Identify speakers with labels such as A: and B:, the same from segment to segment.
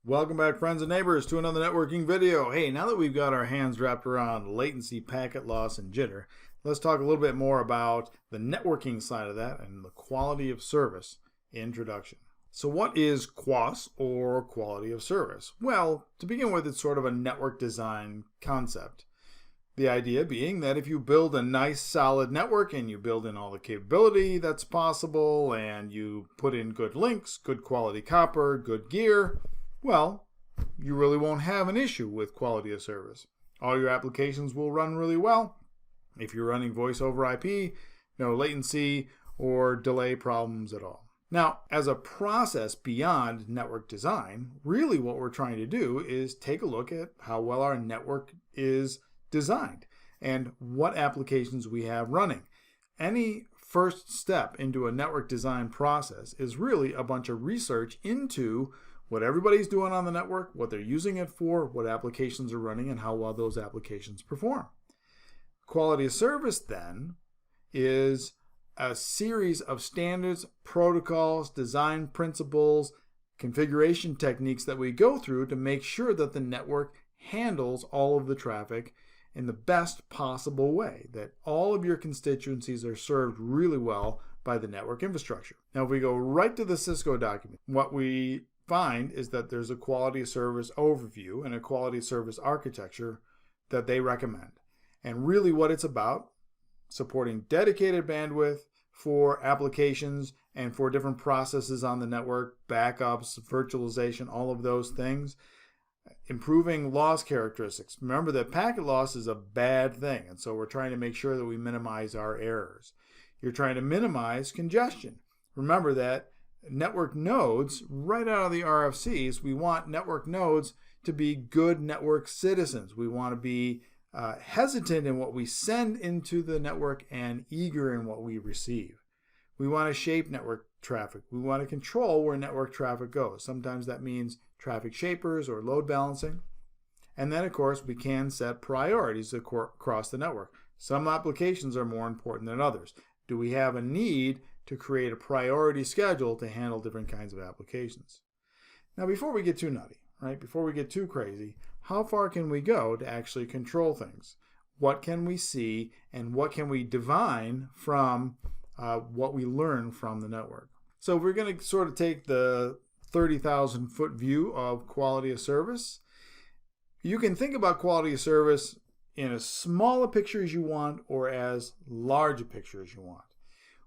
A: Welcome back, friends and neighbors, to another networking video. Hey, now that we've got our hands wrapped around latency, packet loss, and jitter, let's talk a little bit more about the networking side of that and the quality of service introduction. So what is QoS, or quality of service? Well, to begin with, it's sort of a network design concept. The idea being that if you build a nice solid network and you build in all the capability that's possible and you put in good links, good quality copper, good gear, well, you really won't have an issue with quality of service. All your applications will run really well. If you're running voice over IP, no latency or delay problems at all. Now, as a process beyond network design, really what we're trying to do is take a look at how well our network is designed and what applications we have running. Any first step into a network design process is really a bunch of research into what everybody's doing on the network, what they're using it for, what applications are running, and how well those applications perform. Quality of service, then, is a series of standards, protocols, design principles, configuration techniques that we go through to make sure that the network handles all of the traffic in the best possible way, that all of your constituencies are served really well by the network infrastructure. Now, if we go right to the Cisco document, what we find is that there's a quality of service overview and a quality of service architecture that they recommend. And really what it's about, supporting dedicated bandwidth for applications and for different processes on the network, backups, virtualization, all of those things. Improving loss characteristics. Remember that packet loss is a bad thing, and so we're trying to make sure that we minimize our errors. You're trying to minimize congestion. Remember that network nodes, right out of the RFCs, we want network nodes to be good network citizens. We want to be hesitant in what we send into the network and eager in what we receive. We want to shape network traffic. We want to control where network traffic goes. Sometimes that means traffic shapers or load balancing. And then, of course, we can set priorities across the network. Some applications are more important than others. Do we have a need to create a priority schedule to handle different kinds of applications? Now, before we get too nutty, right, before we get too crazy, how far can we go to actually control things? What can we see and what can we divine from what we learn from the network? So we're going to sort of take the 30,000 foot view of quality of service. You can think about quality of service in as small a picture as you want or as large a picture as you want.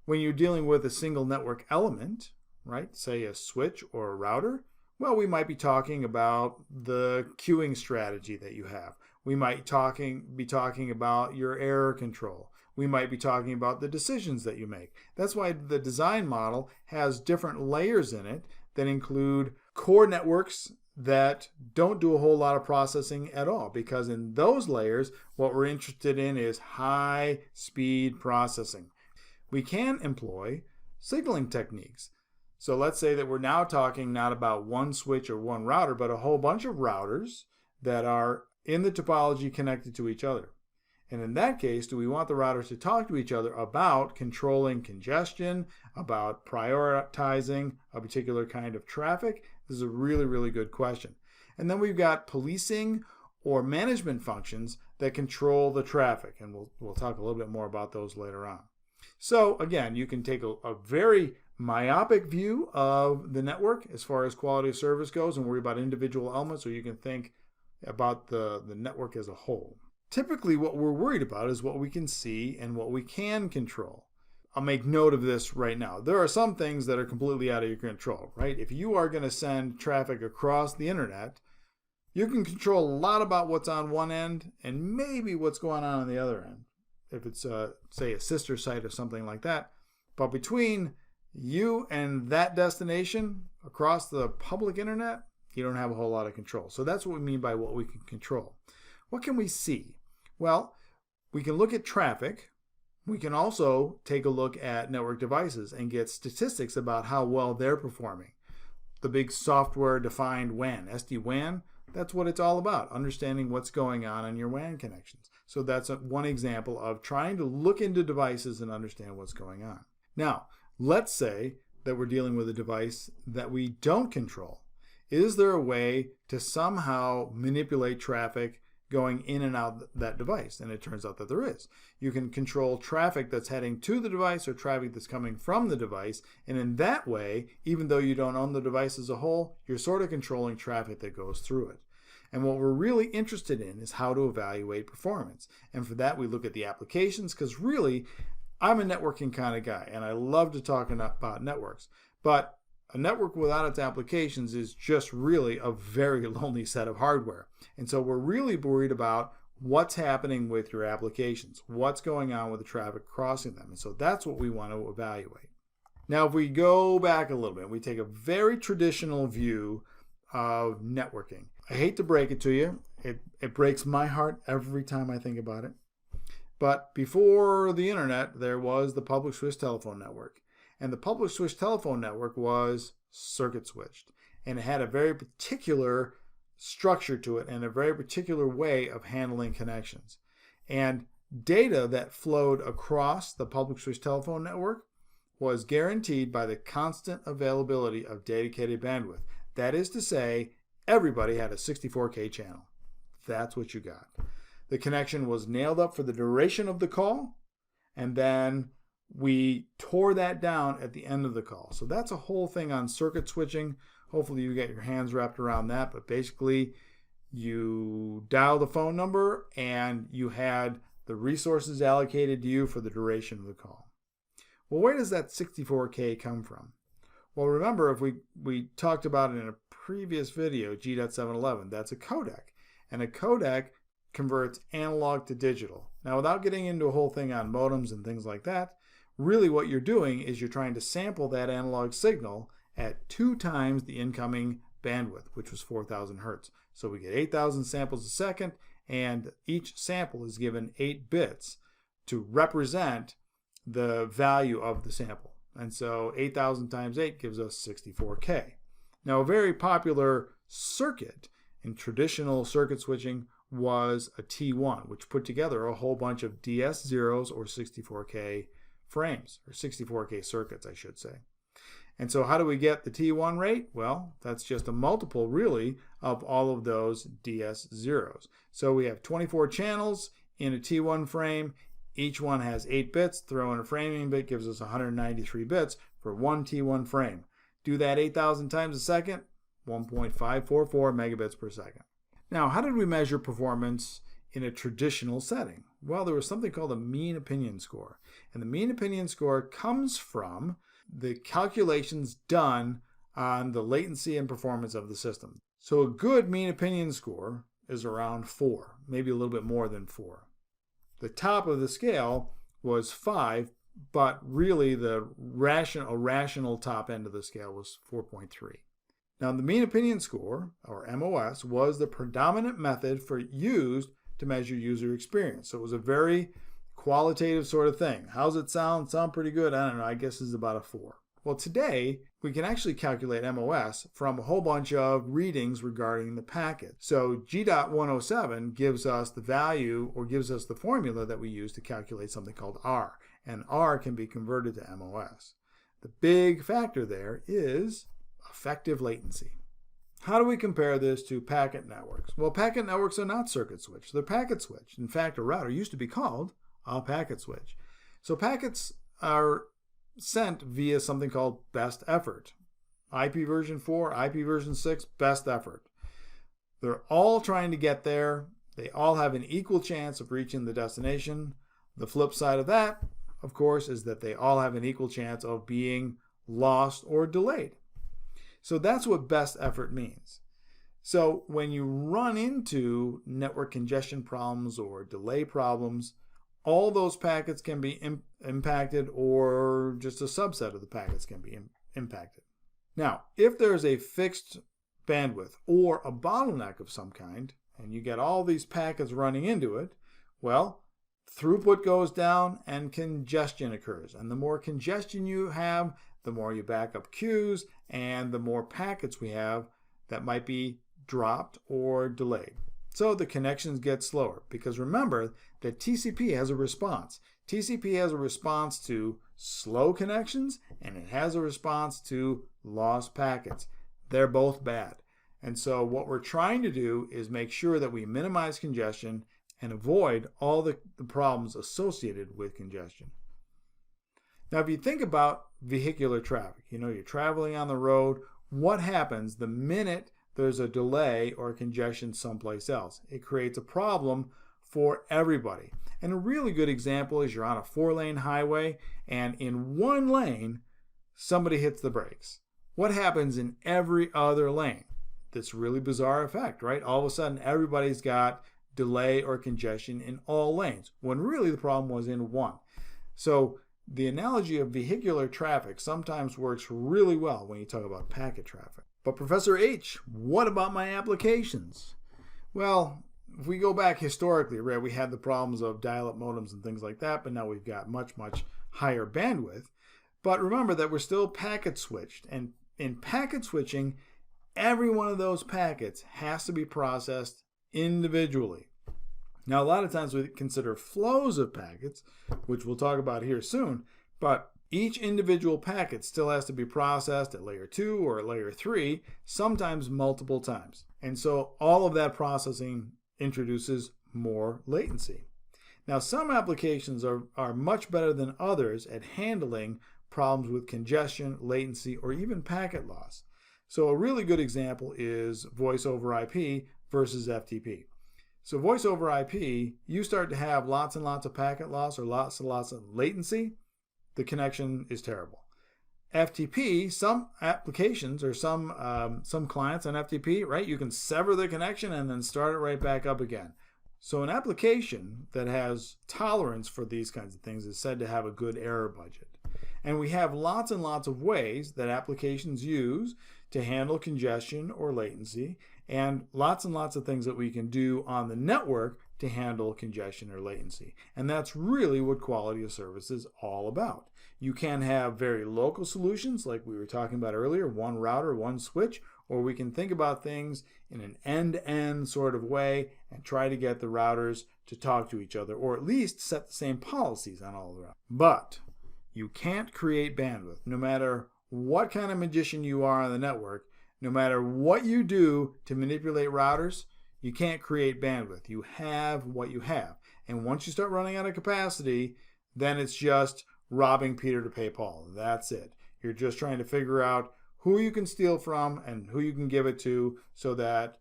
A: When you're dealing with a single network element, right, say a switch or a router, well, we might be talking about the queuing strategy that you have. We might be talking about your error control. We might be talking about the decisions that you make. That's why the design model has different layers in it that include core networks that don't do a whole lot of processing at all, because in those layers, what we're interested in is high speed processing. We can employ signaling techniques. So let's say that we're now talking not about one switch or one router, but a whole bunch of routers that are in the topology connected to each other. And in that case, do we want the routers to talk to each other about controlling congestion, about prioritizing a particular kind of traffic? This is a really, really good question. And then we've got policing or management functions that control the traffic. And we'll talk a little bit more about those later on. So again, you can take a very myopic view of the network as far as quality of service goes and worry about individual elements, or you can think about the network as a whole. Typically, what we're worried about is what we can see and what we can control. I'll make note of this right now. There are some things that are completely out of your control, right? If you are going to send traffic across the internet, you can control a lot about what's on one end and maybe what's going on the other end. If it's, say, a sister site or something like that. But between you and that destination across the public internet, you don't have a whole lot of control. So that's what we mean by what we can control. What can we see? Well, we can look at traffic. We can also take a look at network devices and get statistics about how well they're performing. The big software-defined WAN, SD-WAN, that's what it's all about, understanding what's going on in your WAN connections. So that's one example of trying to look into devices and understand what's going on. Now, let's say that we're dealing with a device that we don't control. Is there a way to somehow manipulate traffic going in and out of that device? And it turns out that there is. You can control traffic that's heading to the device or traffic that's coming from the device. And in that way, even though you don't own the device as a whole, you're sort of controlling traffic that goes through it. And what we're really interested in is how to evaluate performance. And for that, we look at the applications, because really, I'm a networking kind of guy, and I love to talk about networks. But a network without its applications is just really a very lonely set of hardware. And so we're really worried about what's happening with your applications, what's going on with the traffic crossing them. And so that's what we want to evaluate. Now, if we go back a little bit, we take a very traditional view of networking. I hate to break it to you. It breaks my heart every time I think about it. But before the internet, there was the public switched telephone network. And the public switched telephone network was circuit switched. And it had a very particular structure to it and a very particular way of handling connections. And data that flowed across the public switched telephone network was guaranteed by the constant availability of dedicated bandwidth. That is to say, everybody had a 64K channel. That's what you got. The connection was nailed up for the duration of the call, and then we tore that down at the end of the call. So that's a whole thing on circuit switching. Hopefully you get your hands wrapped around that, but basically you dial the phone number and you had the resources allocated to you for the duration of the call. Well, where does that 64K come from? Well, remember, if we talked about it in a previous video, G.711, that's a codec. And a codec converts analog to digital. Now, without getting into a whole thing on modems and things like that, really what you're doing is you're trying to sample that analog signal at 2 times the incoming bandwidth, which was 4,000 hertz. So we get 8,000 samples a second, and each sample is given 8 bits to represent the value of the sample. And so 8,000 times 8 gives us 64K. Now, a very popular circuit in traditional circuit switching was a T1, which put together a whole bunch of DS0s or 64K frames, or 64K circuits, I should say. And so how do we get the T1 rate? Well, that's just a multiple, really, of all of those DS0s. So we have 24 channels in a T1 frame. Each one has 8 bits. Throw in a framing bit, gives us 193 bits for one T1 frame. Do that 8,000 times a second, 1.544 megabits per second. Now, how did we measure performance in a traditional setting? Well, there was something called a mean opinion score. And the mean opinion score comes from the calculations done on the latency and performance of the system. So a good mean opinion score is around 4, maybe a little bit more than 4. The top of the scale was 5, but really the rational top end of the scale was 4.3. Now, the mean opinion score, or MOS, was the predominant method used to measure user experience. So it was a very qualitative sort of thing. How's it sound? Sound pretty good? I don't know. I guess it's about a 4. Well, today, we can actually calculate MOS from a whole bunch of readings regarding the packet. So G.107 gives us the value, or gives us the formula that we use to calculate something called R. And R can be converted to MOS. The big factor there is effective latency. How do we compare this to packet networks? Well, packet networks are not circuit switched. They're packet switched. In fact, a router used to be called a packet switch. So packets are sent via something called best effort. IP version 4, IP version 6, best effort. They're all trying to get there. They all have an equal chance of reaching the destination. The flip side of that, of course, is that they all have an equal chance of being lost or delayed. So that's what best effort means. So when you run into network congestion problems or delay problems, all those packets can be impacted, or just a subset of the packets can be impacted. Now, if there's a fixed bandwidth or a bottleneck of some kind, and you get all these packets running into it, well, throughput goes down and congestion occurs. And the more congestion you have, the more you back up queues, and the more packets we have that might be dropped or delayed. So the connections get slower, because remember that TCP has a response. TCP has a response to slow connections, and it has a response to lost packets. They're both bad. And so what we're trying to do is make sure that we minimize congestion and avoid all the problems associated with congestion. Now, if you think about vehicular traffic, you're traveling on the road, what happens the minute there's a delay or congestion someplace else? It creates a problem for everybody. And a really good example is you're on a 4-lane highway, and in one lane, somebody hits the brakes. What happens in every other lane? This really bizarre effect, right? All of a sudden, everybody's got delay or congestion in all lanes, when really the problem was in one. So the analogy of vehicular traffic sometimes works really well when you talk about packet traffic. But Professor H, what about my applications? Well, if we go back historically, right, we had the problems of dial-up modems and things like that, but now we've got much, much higher bandwidth. But remember that we're still packet switched, and in packet switching, every one of those packets has to be processed individually. Now, a lot of times we consider flows of packets, which we'll talk about here soon, but each individual packet still has to be processed at layer 2 or at layer 3, sometimes multiple times. And so all of that processing introduces more latency. Now, some applications are much better than others at handling problems with congestion, latency, or even packet loss. So a really good example is voice over IP versus FTP. So voice over IP, you start to have lots and lots of packet loss or lots and lots of latency, the connection is terrible. FTP, some applications or some clients on FTP, right, you can sever the connection and then start it right back up again. So an application that has tolerance for these kinds of things is said to have a good error budget. And we have lots and lots of ways that applications use to handle congestion or latency, and lots of things that we can do on the network to handle congestion or latency. And that's really what quality of service is all about. You can have very local solutions like we were talking about earlier, one router, one switch, or we can think about things in an end-to-end sort of way and try to get the routers to talk to each other, or at least set the same policies on all of them. But you can't create bandwidth, no matter what kind of magician you are on the network, no matter what you do to manipulate routers, you can't create bandwidth. You have what you have. And once you start running out of capacity, then it's just robbing Peter to pay Paul. That's it. You're just trying to figure out who you can steal from and who you can give it to so that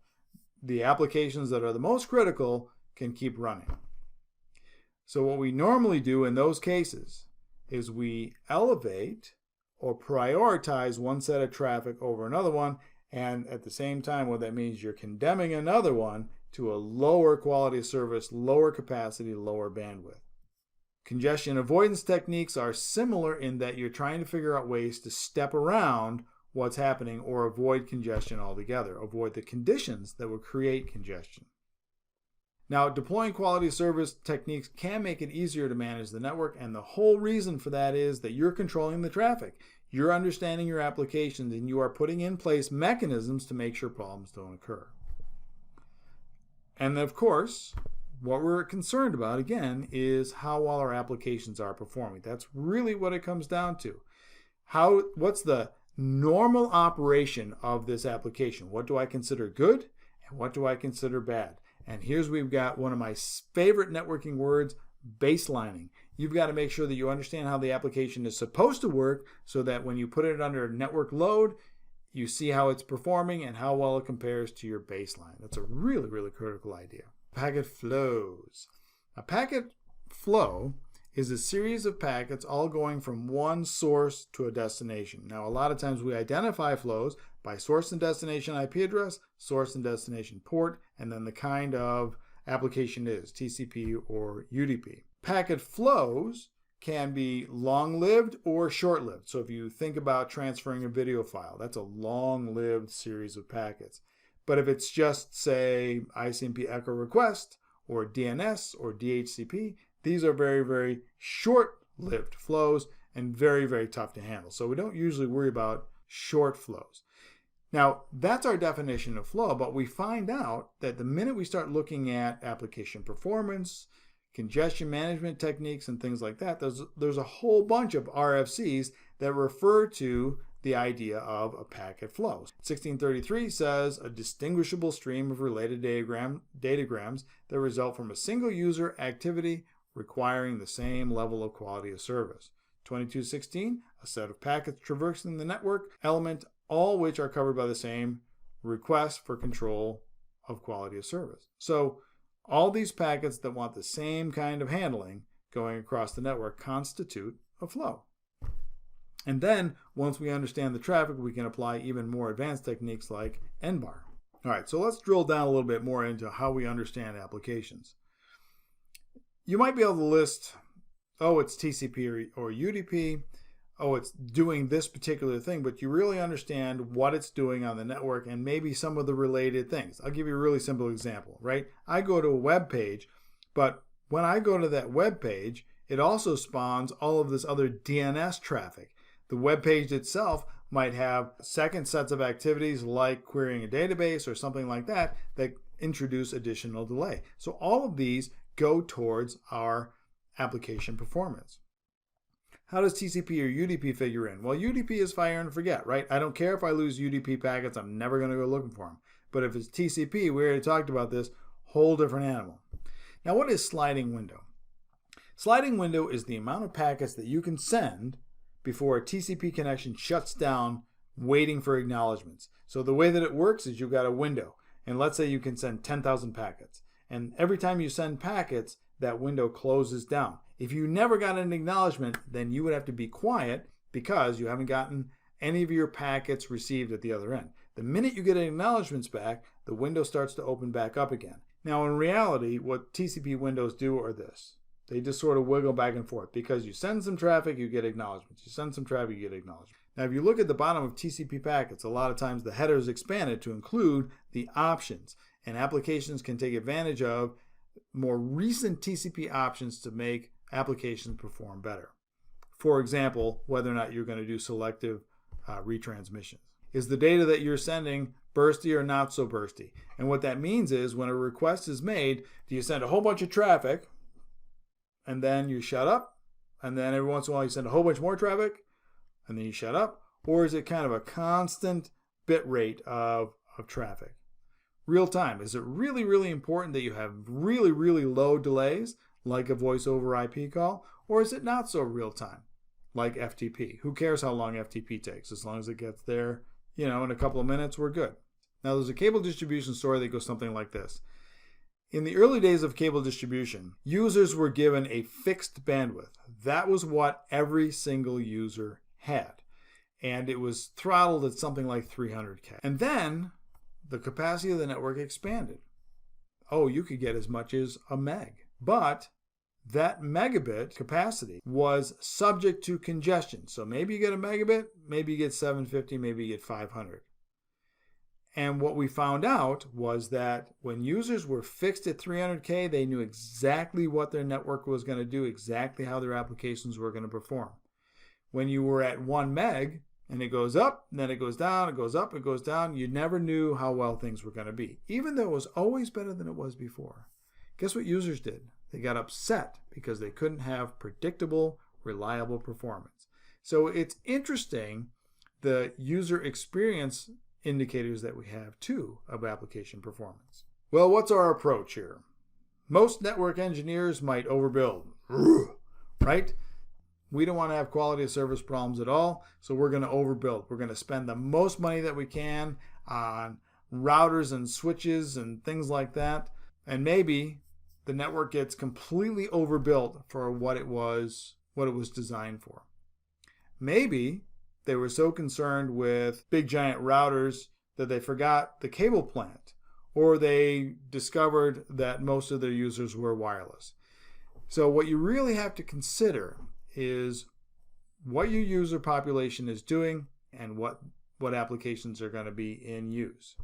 A: the applications that are the most critical can keep running. So what we normally do in those cases is we elevate or prioritize one set of traffic over another one, and at the same time what that means, you're condemning another one to a lower quality of service, lower capacity, lower bandwidth. Congestion avoidance techniques are similar in that you're trying to figure out ways to step around what's happening or avoid congestion altogether, avoid the conditions that will create congestion. Now, deploying quality of service techniques can make it easier to manage the network, and the whole reason for that is that you're controlling the traffic. You're understanding your applications, and you are putting in place mechanisms to make sure problems don't occur. And of course, what we're concerned about, again, is how well our applications are performing. That's really what it comes down to. What's the normal operation of this application? What do I consider good, and what do I consider bad? And here's we've got one of my favorite networking words, baselining. You've got to make sure that you understand how the application is supposed to work so that when you put it under network load, you see how it's performing and how well it compares to your baseline. That's a really, really critical idea. Packet flows. A packet flow is a series of packets all going from one source to a destination. Now, a lot of times we identify flows by source and destination IP address, source and destination port, and then the kind of application is, TCP or UDP. Packet flows can be long-lived or short-lived. So if you think about transferring a video file, that's a long-lived series of packets. But if it's just, say, ICMP echo request or DNS or DHCP, these are very, very short-lived flows and very, very tough to handle. So we don't usually worry about short flows. Now, that's our definition of flow, but we find out that the minute we start looking at application performance, congestion management techniques, and things like that, there's a whole bunch of RFCs that refer to the idea of a packet flow. 1633 says a distinguishable stream of related datagrams that result from a single user activity requiring the same level of quality of service. 2216, a set of packets traversing the network element, all which are covered by the same request for control of quality of service. So all these packets that want the same kind of handling going across the network constitute a flow. And then once we understand the traffic, we can apply even more advanced techniques like N-bar. All right, so let's drill down a little bit more into how we understand applications. You might be able to list, oh, it's TCP or UDP, oh, it's doing this particular thing, but you really understand what it's doing on the network and maybe some of the related things. I'll give you a really simple example, right? I go to a web page, but when I go to that web page, it also spawns all of this other DNS traffic. The web page itself might have second sets of activities like querying a database or something like that that introduce additional delay. So all of these go towards our application performance. How does TCP or UDP figure in? Well, UDP is fire and forget, right? I don't care if I lose UDP packets, I'm never going to go looking for them. But if it's TCP, we already talked about this, whole different animal. Now, what is sliding window? Sliding window is the amount of packets that you can send before a TCP connection shuts down waiting for acknowledgments. So the way that it works is you've got a window, and let's say you can send 10,000 packets. And every time you send packets, that window closes down. If you never got an acknowledgement, then you would have to be quiet because you haven't gotten any of your packets received at the other end. The minute you get acknowledgments back, the window starts to open back up again. Now in reality, what TCP windows do are this. They just sort of wiggle back and forth because you send some traffic, you get acknowledgments. You send some traffic, you get acknowledgments. Now, if you look at the bottom of TCP packets, a lot of times the header is expanded to include the options, and applications can take advantage of more recent TCP options to make applications perform better. For example, whether or not you're going to do selective retransmissions. Is the data that you're sending bursty or not so bursty? And what that means is when a request is made, do you send a whole bunch of traffic and then you shut up, and then every once in a while you send a whole bunch more traffic, and then you shut up? Or is it kind of a constant bit rate of traffic? Real time. Is it really, really important that you have really, really low delays, like a voice over IP call? Or is it not so real time, like FTP? Who cares how long FTP takes? As long as it gets there, in a couple of minutes, we're good. Now, there's a cable distribution story that goes something like this. In the early days of cable distribution, users were given a fixed bandwidth. That was what every single user had. And it was throttled at something like 300K. And then the capacity of the network expanded. Oh, you could get as much as a meg. But that megabit capacity was subject to congestion. So maybe you get a megabit, maybe you get 750, maybe you get 500. And what we found out was that when users were fixed at 300K, they knew exactly what their network was going to do, exactly how their applications were going to perform. When you were at 1 meg, and it goes up, and then it goes down, it goes up, it goes down, you never knew how well things were going to be, even though it was always better than it was before. Guess what users did? They got upset because they couldn't have predictable, reliable performance. So it's interesting the user experience indicators that we have too of application performance. Well, what's our approach here? Most network engineers might overbuild, right? We don't want to have quality of service problems at all, so we're going to overbuild. We're going to spend the most money that we can on routers and switches and things like that, and maybe the network gets completely overbuilt for what it was designed for. Maybe they were so concerned with big giant routers that they forgot the cable plant, or they discovered that most of their users were wireless. So what you really have to consider is what your user population is doing and what applications are going to be in use.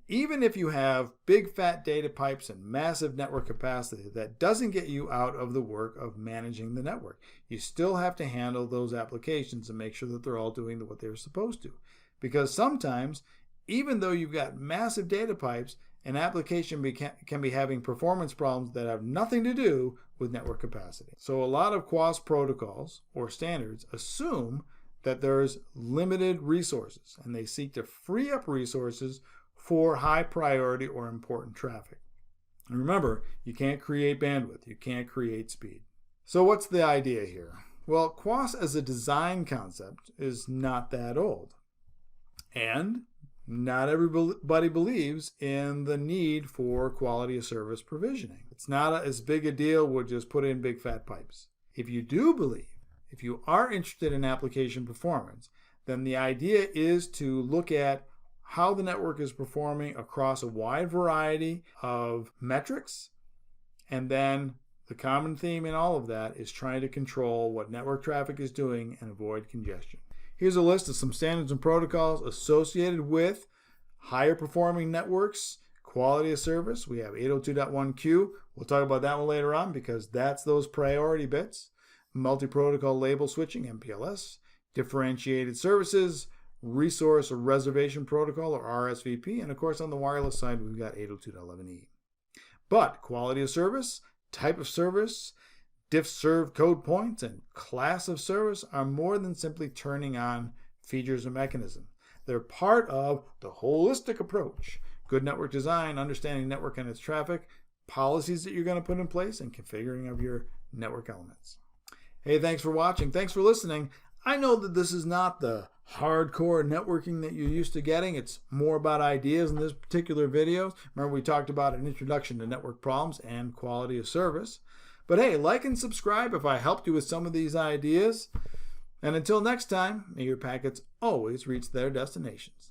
A: Even if you have big fat data pipes and massive network capacity, that doesn't get you out of the work of managing the network. You still have to handle those applications and make sure that they're all doing what they're supposed to. Because sometimes, even though you've got massive data pipes, an application can be having performance problems that have nothing to do with network capacity. So a lot of CoS protocols or standards assume that there's limited resources, and they seek to free up resources for high priority or important traffic. And remember, you can't create bandwidth, you can't create speed. So what's the idea here? Well, CoS as a design concept is not that old. And not everybody believes in the need for quality of service provisioning. It's not as big a deal with just put in big fat pipes. If you do believe, if you are interested in application performance, then the idea is to look at how the network is performing across a wide variety of metrics, and then the common theme in all of that is trying to control what network traffic is doing and avoid congestion. Here's a list of some standards and protocols associated with higher performing networks, quality of service. We have 802.1q. We'll talk about that one later on because that's those priority bits. Multi-protocol label switching, MPLS. Differentiated services, resource or reservation protocol, or RSVP. And of course, on the wireless side, we've got 802.11e. But quality of service, type of service, Diff Serv code points, and class of service are more than simply turning on features or mechanisms. They're part of the holistic approach. Good network design, understanding network and its traffic, policies that you're going to put in place, and configuring of your network elements. Hey, thanks for watching. Thanks for listening. I know that this is not the hardcore networking that you're used to getting. It's more about ideas in this particular video. Remember, we talked about an introduction to network problems and quality of service. But hey, like and subscribe if I helped you with some of these ideas. And until next time, may your packets always reach their destinations.